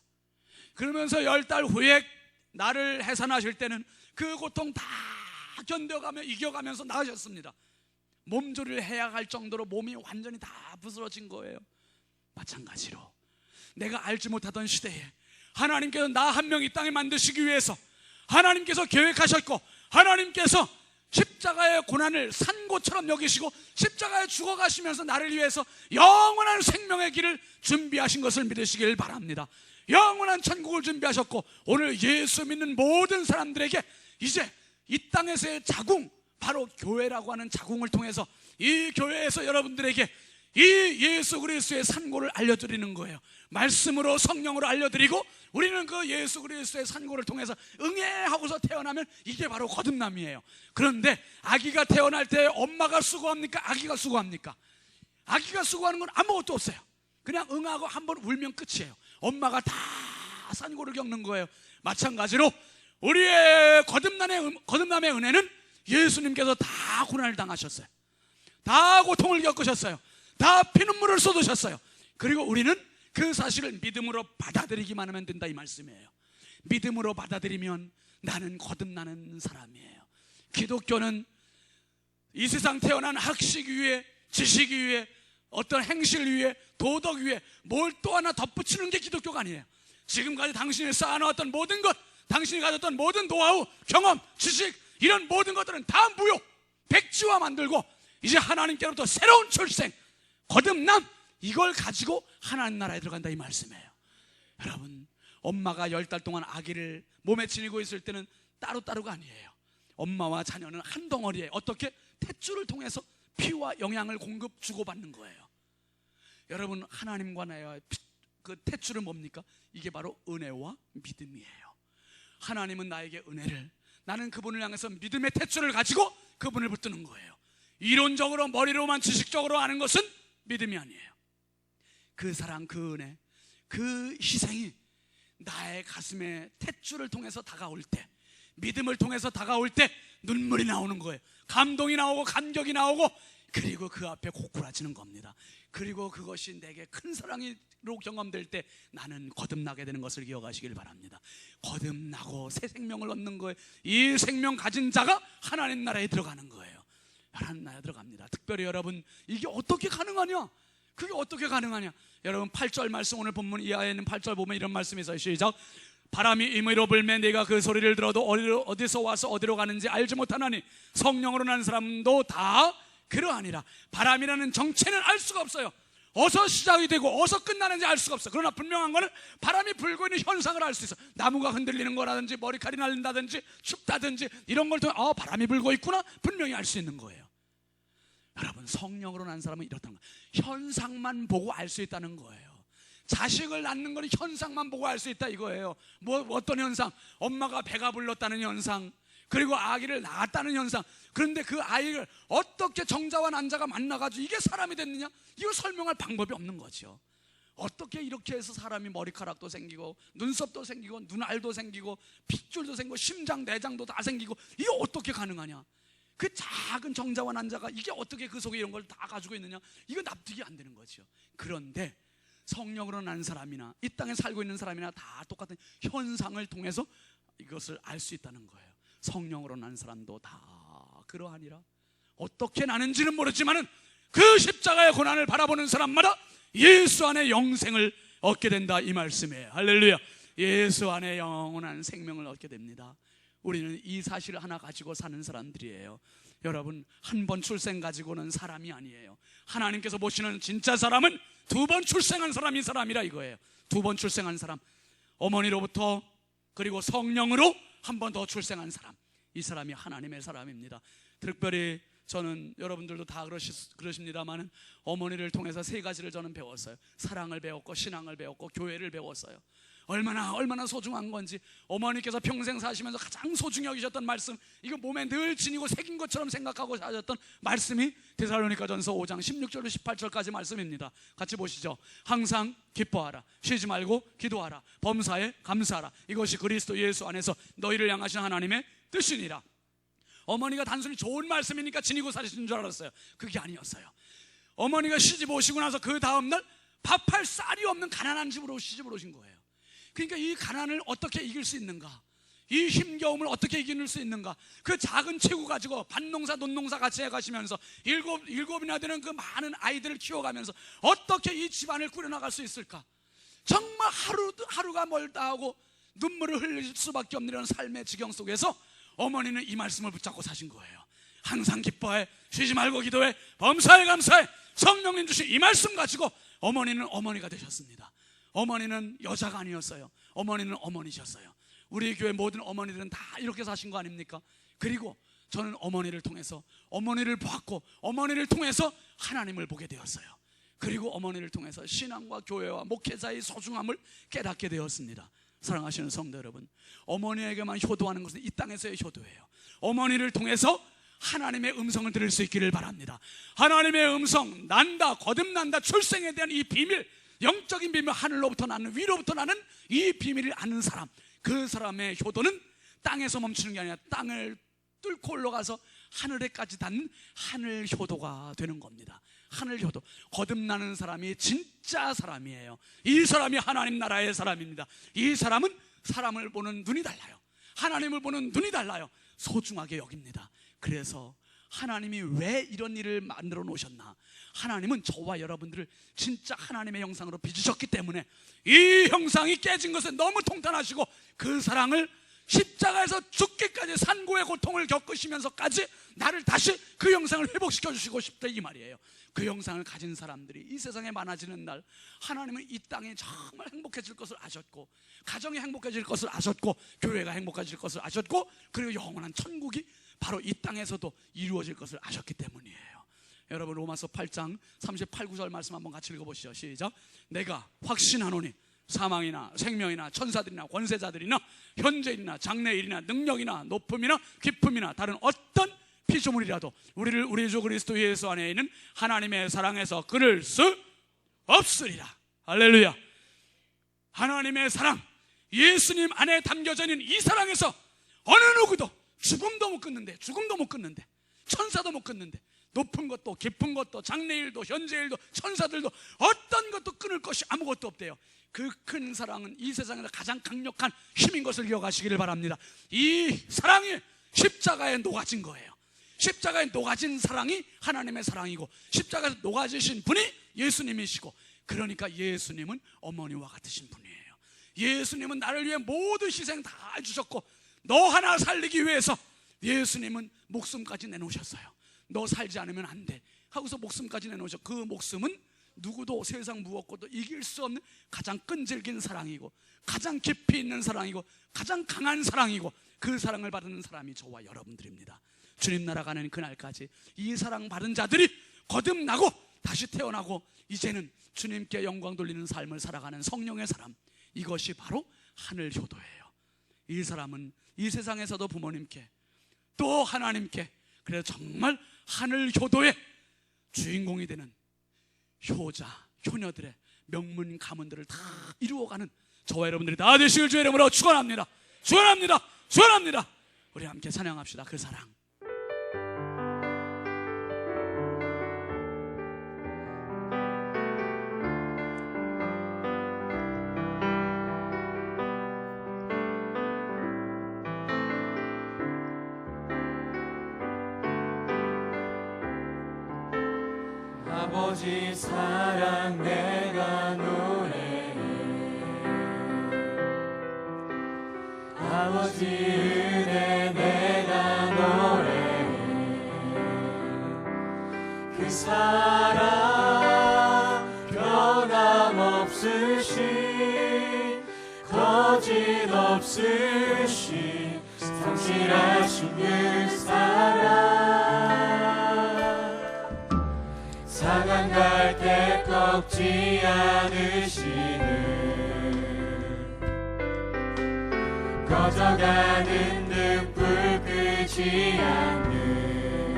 그러면서 10달 후에 나를 해산하실 때는 그 고통 다 견뎌가며 이겨가면서 낳으셨습니다. 몸조리를 해야 할 정도로 몸이 완전히 다 부스러진 거예요. 마찬가지로 내가 알지 못하던 시대에 하나님께서 나 한 명 이 땅에 만드시기 위해서 하나님께서 계획하셨고, 하나님께서 십자가의 고난을 산고처럼 여기시고 십자가에 죽어가시면서 나를 위해서 영원한 생명의 길을 준비하신 것을 믿으시길 바랍니다. 영원한 천국을 준비하셨고, 오늘 예수 믿는 모든 사람들에게 이제 이 땅에서의 자궁, 바로 교회라고 하는 자궁을 통해서 이 교회에서 여러분들에게 이 예수 그리스도의 산고를 알려드리는 거예요. 말씀으로, 성령으로 알려드리고, 우리는 그 예수 그리스도의 산고를 통해서 응애하고서 태어나면 이게 바로 거듭남이에요. 그런데 아기가 태어날 때 엄마가 수고합니까? 아기가 수고합니까? 아기가 수고하는 건 아무것도 없어요. 그냥 응하고 한번 울면 끝이에요. 엄마가 다 산고를 겪는 거예요. 마찬가지로 우리의 거듭남의 은혜는 예수님께서 다 고난을 당하셨어요. 다 고통을 겪으셨어요. 다 피눈물을 쏟으셨어요. 그리고 우리는 그 사실을 믿음으로 받아들이기만 하면 된다, 이 말씀이에요. 믿음으로 받아들이면 나는 거듭나는 사람이에요. 기독교는 이 세상 태어난 학식 위에, 지식 위에, 어떤 행실 위에, 도덕 위에 뭘 또 하나 덧붙이는 게 기독교가 아니에요. 지금까지 당신이 쌓아놓았던 모든 것, 당신이 가졌던 모든 노하우, 경험, 지식, 이런 모든 것들은 다 무효, 백지화 만들고 이제 하나님께로부터 새로운 출생, 거듭남, 이걸 가지고 하나님 나라에 들어간다, 이 말씀이에요. 여러분, 엄마가 10달 동안 아기를 몸에 지니고 있을 때는 따로따로가 아니에요. 엄마와 자녀는 한 덩어리에 어떻게? 탯줄을 통해서 피와 영양을 주고받는 거예요. 여러분, 하나님과 나의 그 탯줄은 뭡니까? 이게 바로 은혜와 믿음이에요. 하나님은 나에게 은혜를, 나는 그분을 향해서 믿음의 탯줄을 가지고 그분을 붙드는 거예요. 이론적으로 머리로만 지식적으로 아는 것은 믿음이 아니에요. 그 사랑, 그 은혜, 그 희생이 나의 가슴에 탯줄을 통해서 다가올 때, 믿음을 통해서 다가올 때 눈물이 나오는 거예요. 감동이 나오고 감격이 나오고, 그리고 그 앞에 고꾸라지는 겁니다. 그리고 그것이 내게 큰 사랑으로 경험될 때 나는 거듭나게 되는 것을 기억하시길 바랍니다. 거듭나고 새 생명을 얻는 거예요. 이 생명 가진 자가 하나님 나라에 들어가는 거예요. 하나님 나라에 들어갑니다. 특별히 여러분, 이게 어떻게 가능하냐? 그게 어떻게 가능하냐? 여러분, 8절 말씀, 오늘 본문 이하에 있는 8절 보면 이런 말씀이 있어요. 시작. 바람이 임의로 불매 내가 그 소리를 들어도 어디서 와서 어디로 가는지 알지 못하나니 성령으로 난 사람도 다 그러하니라. 바람이라는 정체는 알 수가 없어요. 어디서 시작이 되고 어디서 끝나는지 알 수가 없어요. 그러나 분명한 거는 바람이 불고 있는 현상을 알 수 있어요. 나무가 흔들리는 거라든지 머리칼이 날린다든지 춥다든지 이런 걸 통해 바람이 불고 있구나, 분명히 알 수 있는 거예요. 여러분, 성령으로 난 사람은 이렇다는 거예요. 현상만 보고 알 수 있다는 거예요. 자식을 낳는 건 현상만 보고 알 수 있다, 이거예요. 뭐 어떤 현상? 엄마가 배가 불렀다는 현상, 그리고 아기를 낳았다는 현상. 그런데 그 아이를 어떻게 정자와 난자가 만나가지고 이게 사람이 됐느냐? 이걸 설명할 방법이 없는 거죠. 어떻게 이렇게 해서 사람이 머리카락도 생기고 눈썹도 생기고 눈알도 생기고 핏줄도 생기고 심장 내장도 다 생기고 이게 어떻게 가능하냐? 그 작은 정자와 난자가 이게 어떻게 그 속에 이런 걸 다 가지고 있느냐? 이거 납득이 안 되는 거죠. 그런데 성령으로 난 사람이나 이 땅에 살고 있는 사람이나 다 똑같은 현상을 통해서 이것을 알 수 있다는 거예요. 성령으로 난 사람도 다 그러하니라. 어떻게 나는지는 모르지만은 그 십자가의 고난을 바라보는 사람마다 예수 안에 영생을 얻게 된다, 이 말씀이에요. 할렐루야. 예수 안에 영원한 생명을 얻게 됩니다. 우리는 이 사실을 하나 가지고 사는 사람들이에요. 여러분, 한 번 출생 가지고는 사람이 아니에요. 하나님께서 보시는 진짜 사람은 두 번 출생한 사람이 사람이라 이거예요. 두 번 출생한 사람, 어머니로부터 그리고 성령으로 한 번 더 출생한 사람, 이 사람이 하나님의 사람입니다. 특별히 저는, 여러분들도 다 그러십니다만, 어머니를 통해서 세 가지를 저는 배웠어요. 사랑을 배웠고 신앙을 배웠고 교회를 배웠어요. 얼마나 소중한 건지. 어머니께서 평생 사시면서 가장 소중히 여기셨던 말씀, 이거 몸에 늘 지니고 새긴 것처럼 생각하고 사셨던 말씀이 데살로니가전서 5장 16절로 18절까지 말씀입니다. 같이 보시죠. 항상 기뻐하라, 쉬지 말고 기도하라, 범사에 감사하라, 이것이 그리스도 예수 안에서 너희를 향하신 하나님의 뜻이니라. 어머니가 단순히 좋은 말씀이니까 지니고 사시는 줄 알았어요. 그게 아니었어요. 어머니가 시집 오시고 나서 그 다음날 밥할 쌀이 없는 가난한 집으로 시집을 오신 거예요. 그러니까 이 가난을 어떻게 이길 수 있는가, 이 힘겨움을 어떻게 이길 수 있는가, 그 작은 체구 가지고 밭농사 논농사 같이 해가시면서 일곱이나 되는 그 많은 아이들을 키워가면서 어떻게 이 집안을 꾸려나갈 수 있을까. 정말 하루가 멀다 하고 눈물을 흘릴 수밖에 없는 이런 삶의 지경 속에서 어머니는 이 말씀을 붙잡고 사신 거예요. 항상 기뻐해, 쉬지 말고 기도해, 범사에 감사해, 성령님 주신 이 말씀 가지고 어머니는 어머니가 되셨습니다. 어머니는 여자가 아니었어요. 어머니는 어머니셨어요. 우리 교회 모든 어머니들은 다 이렇게 사신 거 아닙니까? 그리고 저는 어머니를 통해서 어머니를 보았고, 어머니를 통해서 하나님을 보게 되었어요. 그리고 어머니를 통해서 신앙과 교회와 목회자의 소중함을 깨닫게 되었습니다. 사랑하시는 성도 여러분, 어머니에게만 효도하는 것은 이 땅에서의 효도예요. 어머니를 통해서 하나님의 음성을 들을 수 있기를 바랍니다. 하나님의 음성, 난다, 거듭난다, 출생에 대한 이 비밀, 영적인 비밀, 하늘로부터 나는, 위로부터 나는 이 비밀을 아는 사람, 그 사람의 효도는 땅에서 멈추는 게 아니라 땅을 뚫고 올라가서 하늘에까지 닿는 하늘 효도가 되는 겁니다. 하늘 효도. 거듭나는 사람이 진짜 사람이에요. 이 사람이 하나님 나라의 사람입니다. 이 사람은 사람을 보는 눈이 달라요. 하나님을 보는 눈이 달라요. 소중하게 여깁니다. 그래서 하나님이 왜 이런 일을 만들어 놓으셨나? 하나님은 저와 여러분들을 진짜 하나님의 형상으로 빚으셨기 때문에 이 형상이 깨진 것은 너무 통탄하시고, 그 사랑을 십자가에서 죽기까지 산고의 고통을 겪으시면서까지 나를 다시 그 형상을 회복시켜 주시고 싶다, 이 말이에요. 그 형상을 가진 사람들이 이 세상에 많아지는 날, 하나님은 이 땅이 정말 행복해질 것을 아셨고, 가정이 행복해질 것을 아셨고, 교회가 행복해질 것을 아셨고, 그리고 영원한 천국이 바로 이 땅에서도 이루어질 것을 아셨기 때문이에요. 여러분, 로마서 8장 38, 9절 말씀 한번 같이 읽어보시죠. 시작. 내가 확신하노니 사망이나 생명이나 천사들이나 권세자들이나 현재일이나 장래일이나 능력이나 높음이나 깊음이나 다른 어떤 피조물이라도 우리를 우리 주 그리스도 예수 안에 있는 하나님의 사랑에서 끊을 수 없으리라. 할렐루야. 하나님의 사랑, 예수님 안에 담겨져 있는 이 사랑에서 어느 누구도 죽음도 못 끊는데, 죽음도 못 끊는데, 천사도 못 끊는데, 높은 것도 깊은 것도 장래일도 현재일도 천사들도 어떤 것도 끊을 것이 아무것도 없대요. 그 큰 사랑은 이 세상에서 가장 강력한 힘인 것을 기억하시기를 바랍니다. 이 사랑이 십자가에 녹아진 거예요. 십자가에 녹아진 사랑이 하나님의 사랑이고, 십자가에서 녹아지신 분이 예수님이시고, 그러니까 예수님은 어머니와 같으신 분이에요. 예수님은 나를 위해 모든 희생 다 해주셨고, 너 하나 살리기 위해서 예수님은 목숨까지 내놓으셨어요. 너 살지 않으면 안 돼 하고서 목숨까지 내놓으셔. 그 목숨은 누구도 세상 무엇고도 이길 수 없는 가장 끈질긴 사랑이고, 가장 깊이 있는 사랑이고, 가장 강한 사랑이고, 그 사랑을 받는 사람이 저와 여러분들입니다. 주님 나라 가는 그날까지 이 사랑 받은 자들이 거듭나고 다시 태어나고 이제는 주님께 영광 돌리는 삶을 살아가는 성령의 사람, 이것이 바로 하늘 효도예요. 이 사람은 이 세상에서도 부모님께 또 하나님께, 그래서 정말 하늘 효도의 주인공이 되는 효자, 효녀들의 명문 가문들을 다 이루어가는 저와 여러분들이 다 되시길 주의 이름으로 축원합니다. 축원합니다. 축원합니다. 우리 함께 찬양합시다. 그 사랑. 아버지 사랑 내가 노래해, 아버지 은혜 내가 노래해. 그 사랑 변함없으신, 거짓없으신, 성실하신 그 사랑. 상한 갈대 꺾지 않으시는, 꺼져가는 등불 끄지 않는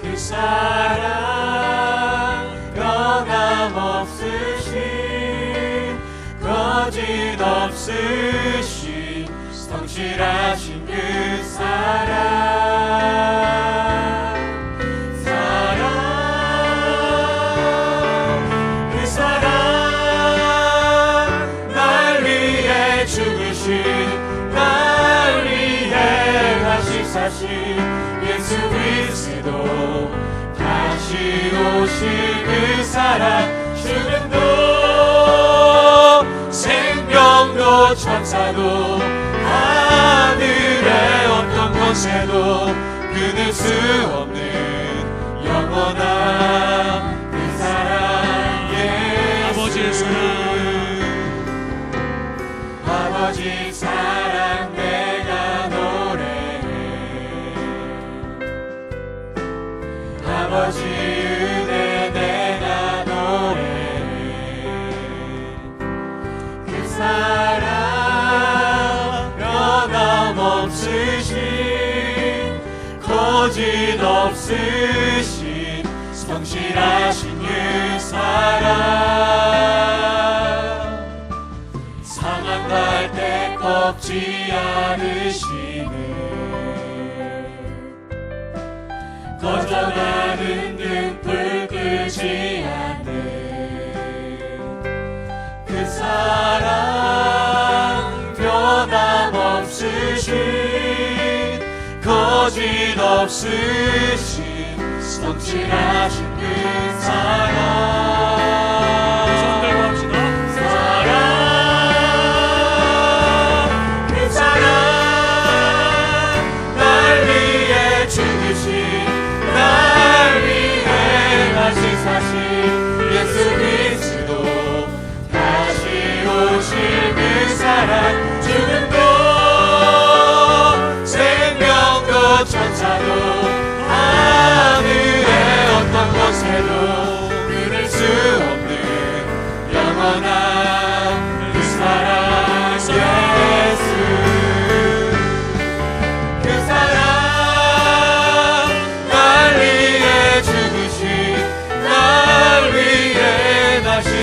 그 사랑 변함없으신, 거짓없으신, 성실하신 그 사랑. 날 위해 다시 사신 예수 그리스도, 다시 오실 그 사랑. 죽음도 생명도 천사도 하늘의 어떤 것에도 끊을 수 없는 영원한 그 사랑. 예수 아버지의 사랑, 아버지 사랑 내가 노래해, 아버지 은혜 내가 노래해. 그 사랑 변함없으신, 거짓없으신, 성실하신 그 사랑. 상한 갈대 꺾지 않으시는, 꺼져가는 등불 끄지 않는 그 사랑 변함없으신, 거짓없으신, 성실하신 그 사랑. 손 들고 합시다. 날 위해 다시 사신 예수 그리스도, 다시 오실 그 사랑. 죽음도 생명도 천사도 하늘의 어떤 것에도 끊을 수 없는 영원한 그 사랑. 예수 그 사랑,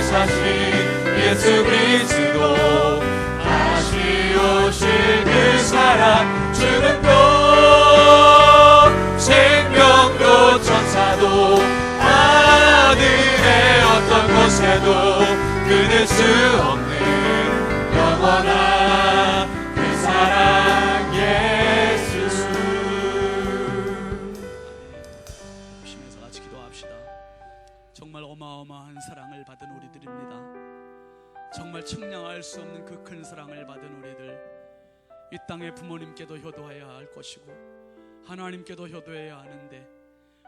사신 예수 그리스도, 다시 오실 그 사랑. 죽음도 생명도 천사도 하늘의 어떤 곳에도 끊을 수 없는 영원한 그 사랑. 예수. 쉬면서 같이 기도합시다. 정말 어마어마한 사랑을 받은 우리들입니다. 정말 측량할 수 없는 그 큰 사랑을 받은 우리들, 이 땅에 부모님께도 효도해야 할 것이고 하나님께도 효도해야 하는데,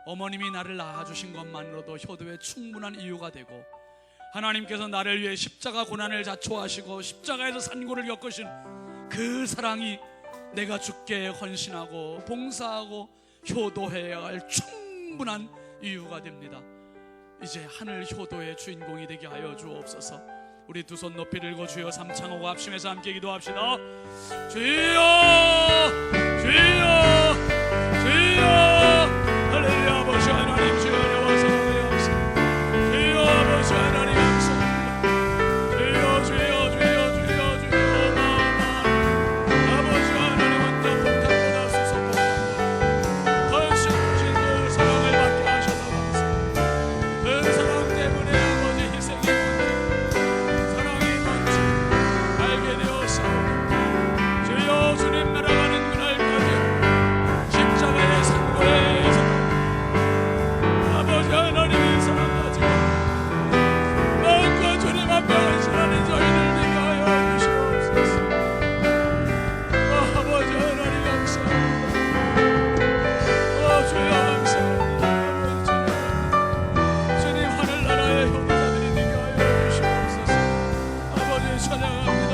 어머님이 나를 낳아주신 것만으로도 효도에 충분한 이유가 되고, 하나님께서 나를 위해 십자가 고난을 자초하시고 십자가에서 산고를 겪으신 그 사랑이 내가 주께 헌신하고 봉사하고 효도해야 할 충분한 이유가 됩니다. 이제 하늘 효도의 주인공이 되게 하여 주옵소서. 우리 두 손 높이 들고 주여 삼창호고 합심해서 함께 기도합시다. 주여 할렐루야. 아버지 하나님 주여 안녕하세요. 주여 아버지 하나님 감사합니다. 주여 아버지 하나님은 다 폭탄보다 수석보다 훨씬 크신 그 사랑을 받게 하셔서 감사합니다. 그 사랑 때문에 아버지 희생이 뭔지 사랑이 뭔지 알게 되었사오니 주여 주님 날아가는 그날까지 십자가의 상고에서 아버지 하나님의 사랑 가지고 마음과 주님 앞에 헌신하는 저희들 되게 하여 주시옵소서. 아버지 하나님 감사합니다. 주여 감사합니다. 주님 하늘나라의 형제들이 되게 하여 주시옵소서. 아버지 찬양합니다.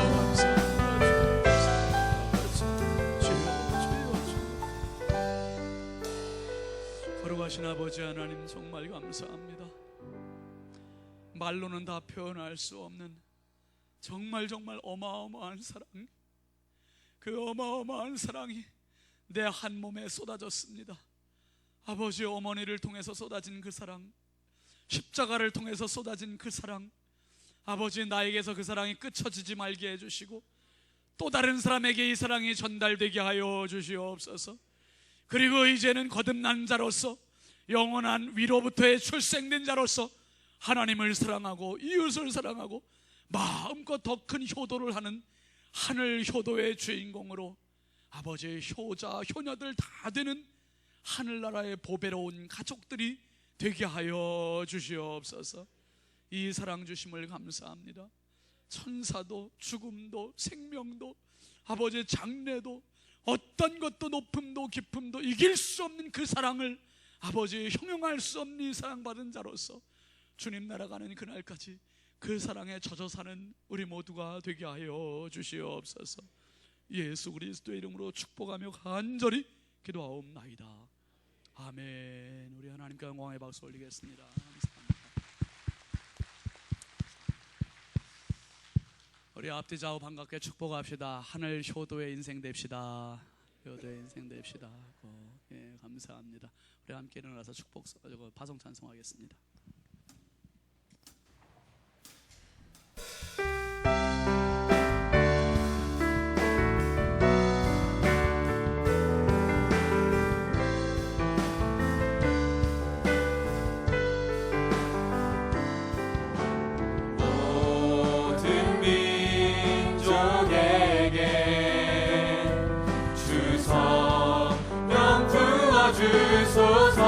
거룩하신 아버지 하나님 정말 감사합니다. 말로는 다 표현할 수 없는 정말 어마어마한 사랑, 그 어마어마한 사랑이 내 한 몸에 쏟아졌습니다. 아버지 어머니를 통해서 쏟아진 그 사랑, 십자가를 통해서 쏟아진 그 사랑, 아버지 나에게서 그 사랑이 끝쳐지지 말게 해주시고 또 다른 사람에게 이 사랑이 전달되게 하여 주시옵소서. 그리고 이제는 거듭난 자로서 영원한 위로부터의 출생된 자로서 하나님을 사랑하고 이웃을 사랑하고 마음껏 더 큰 효도를 하는 하늘 효도의 주인공으로 아버지의 효자 효녀들 다 되는 하늘나라의 보배로운 가족들이 되게 하여 주시옵소서. 이 사랑 주심을 감사합니다. 천사도 죽음도 생명도 아버지의 장래도 어떤 것도 높음도 깊음도 이길 수 없는 그 사랑을 아버지 형용할 수 없는 이 사랑받은 자로서 주님 날아가는 그날까지 그 사랑에 젖어 사는 우리 모두가 되게 하여 주시옵소서. 예수 그리스도의 이름으로 축복하며 간절히 기도하옵나이다. 아멘. 우리 하나님께 영광의 박수 올리겠습니다. 감사합니다. 우리 앞뒤 좌우 반갑게 축복합시다. 하늘 효도의 인생 됩시다. 효도의 인생 됩시다. 예, 감사합니다. 우리 함께 일어나서 축복 파송 찬송하겠습니다. 모든 민족에게 주 성령 부어주소서.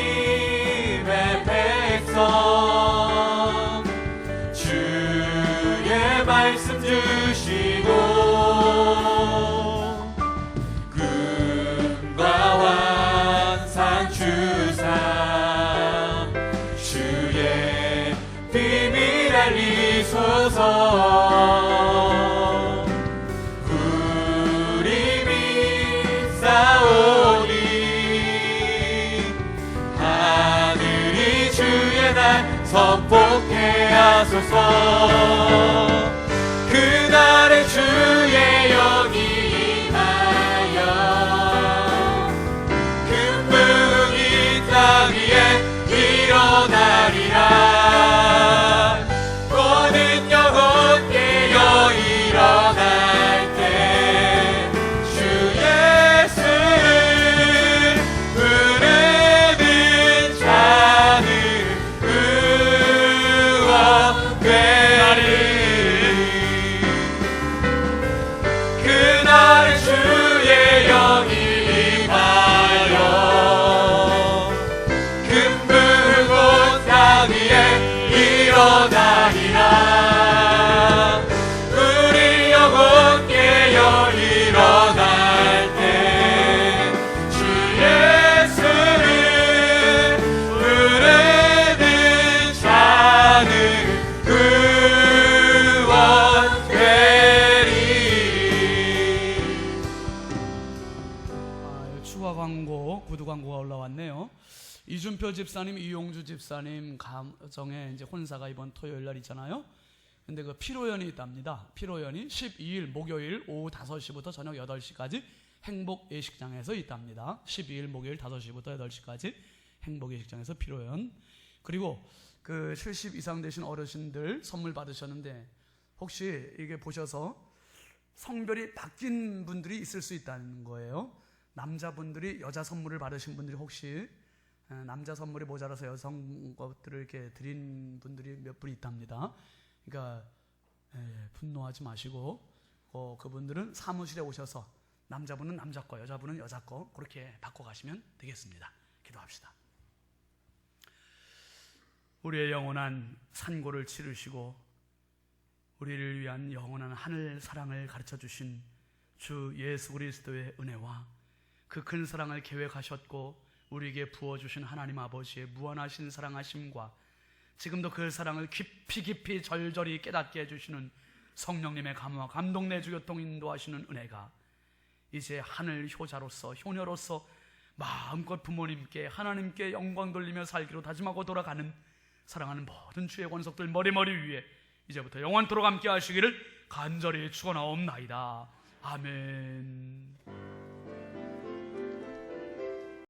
하나님의 백성 주의 말씀 주시고 금과 환상 주사 주의 비밀 알리소서. 우리 믿사오니 하늘이 주의 날 선포케 하소서. 그날에 주의 영이 임하여 금붕이 땅 위에 일어나리라. 모든 영혼 깨어 일어날 때 주 예수를 부르는 자는 구원되리. 그날 주의 영이 임하여 금붕 온 땅 위에 일어나리라. 우리 영혼 깨어 일어날 때 주 예수를 부르는 자는 구원되리. 추가 광고, 구두 광고가 올라왔네요. 이준표 집사님, 이용주 집사님 가정에 이제 혼사가 이번 토요일 날 있잖아요. 근데 그 피로연이 있답니다. 피로연이 12일 목요일 오후 5시부터 저녁 8시까지 행복 예식장에서 있답니다. 12일 목요일 5시부터 8시까지 행복 예식장에서 피로연. 그리고 그 70 이상 되신 어르신들 선물 받으셨는데 혹시 이게 보셔서 성별이 바뀐 분들이 있을 수 있다는 거예요. 남자분들이 여자 선물을 받으신 분들이 혹시 남자 선물이 모자라서 여성 것들을 이렇게 드린 분들이 몇 분 있답니다. 그러니까 분노하지 마시고 그분들은 사무실에 오셔서 남자분은 남자 거, 여자분은 여자 거 그렇게 바꿔 가시면 되겠습니다. 기도합시다. 우리의 영원한 산고를 치르시고 우리를 위한 영원한 하늘 사랑을 가르쳐 주신 주 예수 그리스도의 은혜와 그 큰 사랑을 계획하셨고 우리에게 부어주신 하나님 아버지의 무한하신 사랑하심과 지금도 그 사랑을 깊이 절절히 깨닫게 해주시는 성령님의 감화와 감동 내주 교통 인도하시는 은혜가 이제 하늘 효자로서 효녀로서 마음껏 부모님께 하나님께 영광 돌리며 살기로 다짐하고 돌아가는 사랑하는 모든 주의 권속들 머리머리 위에 이제부터 영원토록 함께 하시기를 간절히 축원하옵나이다. 아멘.